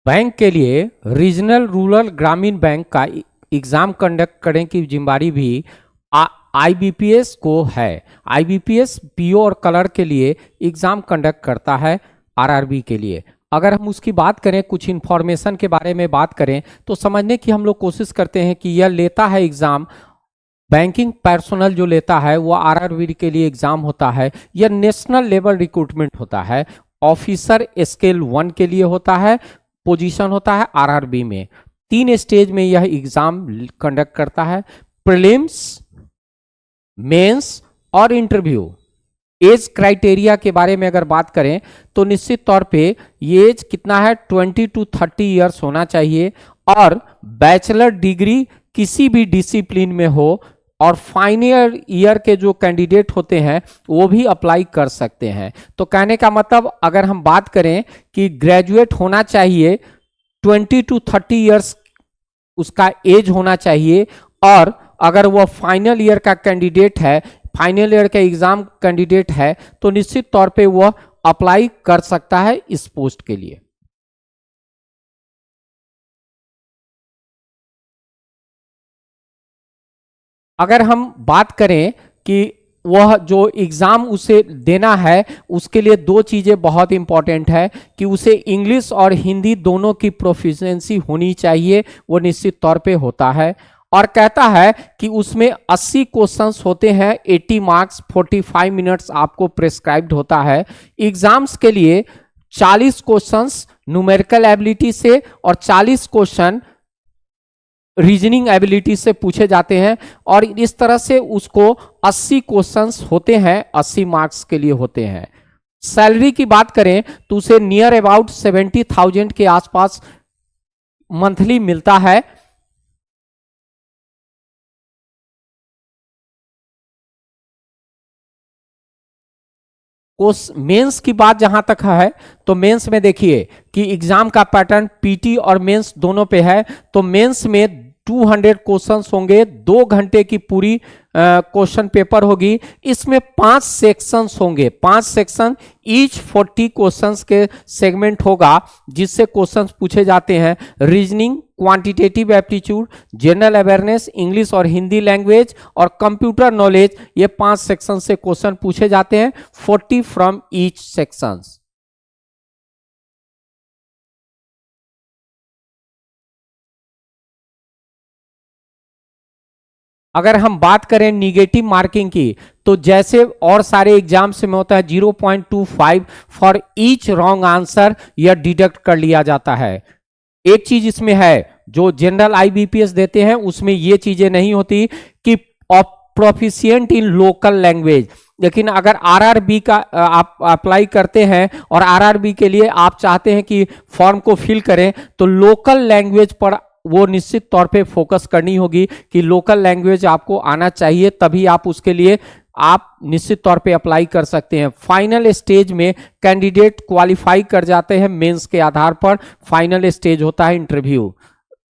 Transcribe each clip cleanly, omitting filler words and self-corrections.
Bank के लिए regional rural ग्रामीण बैंक का एग्जाम कंडक्ट करने की जिम्मेदारी भी आईबीपीएस को है। आईबीपीएस पीओ और कलर के लिए एग्जाम कंडक्ट करता है आरआरबी के लिए। अगर हम उसकी बात करें, कुछ इंफॉर्मेशन के बारे में बात करें, तो समझने की हम लोग कोशिश करते हैं कि यह लेता है एग्जाम, बैंकिंग पर्सनल जो लेता है वो आरआरबी के लिए एग्जाम होता है। यह नेशनल लेवल रिक्रूटमेंट होता है, ऑफिसर स्केल 1 के लिए होता है, पोजीशन होता है आरआरबी में। 3 स्टेज में यह एग्जाम कंडक्ट करता है, प्रीलिम्स, मेंस और इंटरव्यू। एज क्राइटेरिया के बारे में अगर बात करें तो निश्चित तौर पे ये एज कितना है, 20 to 30 ईयर्स होना चाहिए और बैचलर डिग्री किसी भी डिसिप्लिन में हो, और फाइनल ईयर के जो कैंडिडेट होते हैं वो भी अप्लाई कर सकते हैं। तो कहने का मतलब अगर हम बात करें कि ग्रेजुएट होना चाहिए, 20 to 30 ईयर्स उसका एज होना चाहिए, और अगर वह फाइनल ईयर का कैंडिडेट है, फाइनल ईयर का एग्जाम कैंडिडेट है, तो निश्चित तौर पे वह अप्लाई कर सकता है इस पोस्ट के लिए। अगर हम बात करें कि वह जो एग्जाम उसे देना है, उसके लिए 2 चीजें बहुत इंपॉर्टेंट है कि उसे इंग्लिश और हिंदी दोनों की प्रोफिशिएंसी होनी चाहिए, वो निश्चित तौर पे होता है। और कहता है कि उसमें 80 क्वेश्चंस होते हैं, 80 मार्क्स, 45 मिनट्स आपको प्रेस्क्राइब्ड होता है। एग्जाम्स के लिए 40 क्वेश्चंस न्यूमेरिकल एबिलिटी से और 40 क्वेश्चन रीजनिंग एबिलिटी से पूछे जाते हैं, और इस तरह से उसको 80 क्वेश्चंस होते हैं, 80 मार्क्स के लिए होते हैं। सैलरी की बात करें तो उसे नियर अबाउट 70,000 के आसपास मंथली मिलता है। मेंस की बात जहां तक है तो मेंस में देखिए कि एग्जाम का पैटर्न पीटी और मेंस दोनों पे है। तो मेंस में 200 क्वेश्चंस होंगे, 2 घंटे की पूरी क्वेश्चन पेपर होगी। इसमें 5 सेक्शंस होंगे, 5 सेक्शन, ईच 40 क्वेश्चंस के सेगमेंट होगा, जिससे क्वेश्चंस पूछे जाते हैं। Reasoning, quantitative aptitude, general awareness, English और हिंदी लैंग्वेज और कंप्यूटर नॉलेज, ये 5 सेक्शन से क्वेश्चन पूछे जाते हैं, 40 फ्रॉम ईच सेक्शंस। अगर हम बात करें निगेटिव मार्किंग की, तो जैसे और सारे एग्जाम्स में होता है 0.25 फॉर ईच रॉन्ग आंसर, यह डिडक्ट कर लिया जाता है। एक चीज इसमें है, जो जनरल आईबीपीएस देते हैं उसमें ये चीजें नहीं होती कि प्रोफिशिएंट इन लोकल लैंग्वेज। लेकिन अगर आरआरबी का आप अप्लाई करते हैं और आरआरबी के लिए आप चाहते हैं कि फॉर्म को फिल करें, तो लोकल लैंग्वेज पर वो निश्चित तौर पे फोकस करनी होगी कि लोकल लैंग्वेज आपको आना चाहिए, तभी आप उसके लिए आप निश्चित तौर पे अप्लाई कर सकते हैं। फाइनल स्टेज में कैंडिडेट क्वालिफाई कर जाते हैं मेंस के आधार पर, फाइनल स्टेज होता है इंटरव्यू।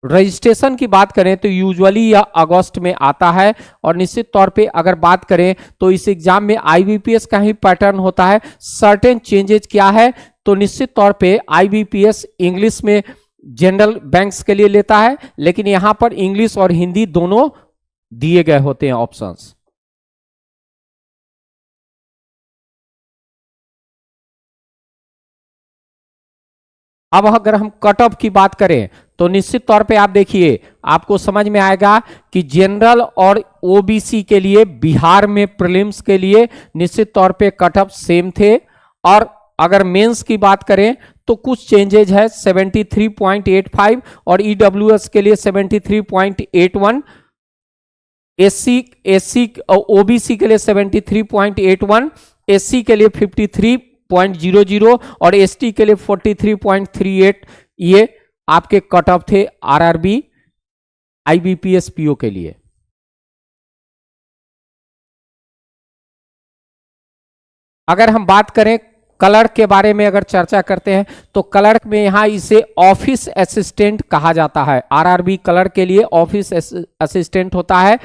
रजिस्ट्रेशन की बात करें तो यूजुअली यह अगस्त में आता है, और निश्चित तौर पे अगर बात करें तो इस एग्जाम में आईबीपीएस का ही पैटर्न होता है। सर्टेन चेंजेस क्या है, तो निश्चित तौर पे आईबीपीएस इंग्लिश में जनरल बैंक्स के लिए लेता है, लेकिन यहां पर इंग्लिश और हिंदी दोनों दिए गए होते हैं ऑप्शंस। अब अगर हम कट ऑफ की बात करें तो निश्चित तौर पे आप देखिए, आपको समझ में आएगा कि जनरल और ओबीसी के लिए बिहार में प्रीलिम्स के लिए निश्चित तौर पे कट ऑफ सेम थे, और अगर मेंस की बात करें तो कुछ चेंजेज है, 73.85 और ईडब्ल्यूएस के लिए 73.81, एससी ओबीसी के लिए 73.81, एससी के लिए 53.00 और एसटी के लिए 43.38। ये आपके कट ऑफ थे आरआरबी आईबीपीएस पीओ के लिए। अगर हम बात करें क्लर्क के बारे में, अगर चर्चा करते हैं तो क्लर्क में यहां इसे ऑफिस असिस्टेंट कहा जाता है। आरआरबी क्लर्क के लिए ऑफिस असिस्टेंट होता है।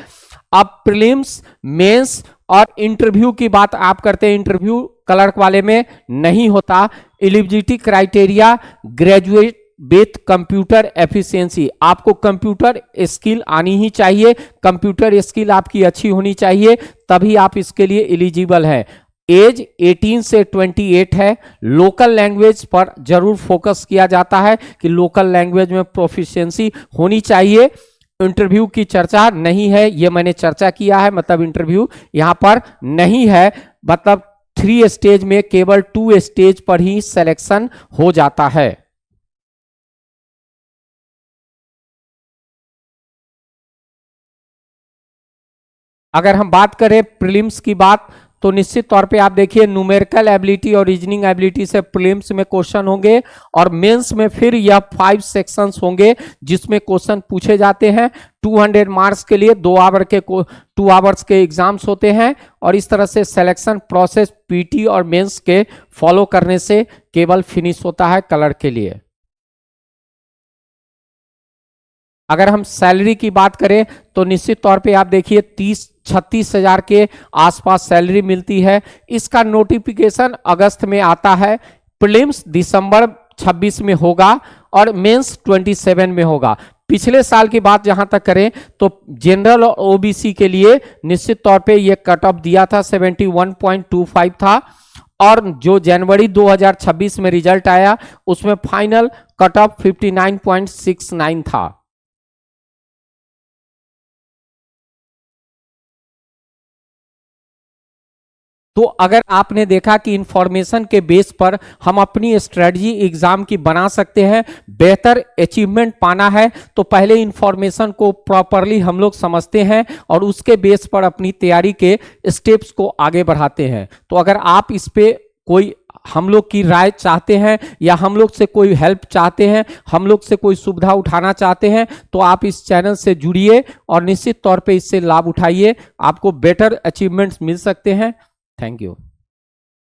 अब प्रीलिम्स, मेंस और इंटरव्यू की बात आप करते हैं, इंटरव्यू क्लर्क वाले में नहीं होता। Eligibility criteria graduate with computer efficiency. आपको कंप्यूटर स्किल आनी ही चाहिए, कंप्यूटर स्किल आपकी अच्छी होनी चाहिए, तभी आप इसके लिए एलिजिबल है। एज 18 से 28 है। लोकल लैंग्वेज पर जरूर फोकस किया जाता है कि लोकल लैंग्वेज में प्रोफिशिएंसी होनी चाहिए। इंटरव्यू की चर्चा नहीं है, ये मैंने चर्चा किया है, मतलब इंटरव्यू यहां पर नहीं है, मतलब 3 स्टेज में केवल 2 स्टेज पर ही सिलेक्शन हो जाता है। अगर हम बात करें प्रीलिम्स की बात, तो निश्चित तौर पे आप देखिए न्यूमेरिकल एबिलिटी और रीजनिंग एबिलिटी से प्रीलिम्स में क्वेश्चन होंगे, और मेंस में फिर यह 5 सेक्शंस होंगे जिसमें क्वेश्चन पूछे जाते हैं। 200 मार्क्स के लिए 2 आवर्स के एग्जाम्स होते हैं, और इस तरह से सिलेक्शन प्रोसेस पीटी और मेंस के फॉलो करने से केवल फिनिश होता है कलर के लिए। अगर हम सैलरी की बात करें तो निश्चित तौर पे आप देखिए 36 हजार के आसपास सैलरी मिलती है। इसका नोटिफिकेशन अगस्त में आता है, प्रीलिम्स दिसंबर 26 में होगा और मेंस 27 में होगा। पिछले साल की बात जहां तक करें तो जनरल और ओबीसी के लिए निश्चित तौर पे ये कट ऑफ दिया था 71.25 था, और जो जनवरी 2026 में रिजल्ट आया उसमें फाइनल कट ऑफ 59.69 था। तो अगर आपने देखा कि इंफॉर्मेशन के बेस पर हम अपनी स्ट्रेटजी एग्जाम की बना सकते हैं, बेहतर अचीवमेंट पाना है, तो पहले इंफॉर्मेशन को प्रॉपरली हम लोग समझते हैं और उसके बेस पर अपनी तैयारी के स्टेप्स को आगे बढ़ाते हैं। तो अगर आप इस पे कोई हम लोग की राय चाहते हैं या हम लोग से कोई हेल्प चाहते हैं, हम लोग से कोई सुविधा उठाना चाहते हैं, तो आप इस चैनल से जुड़िए और निश्चित तौर पे इससे लाभ उठाइए, आपको बेटर अचीवमेंट्स मिल सकते हैं। Thank you.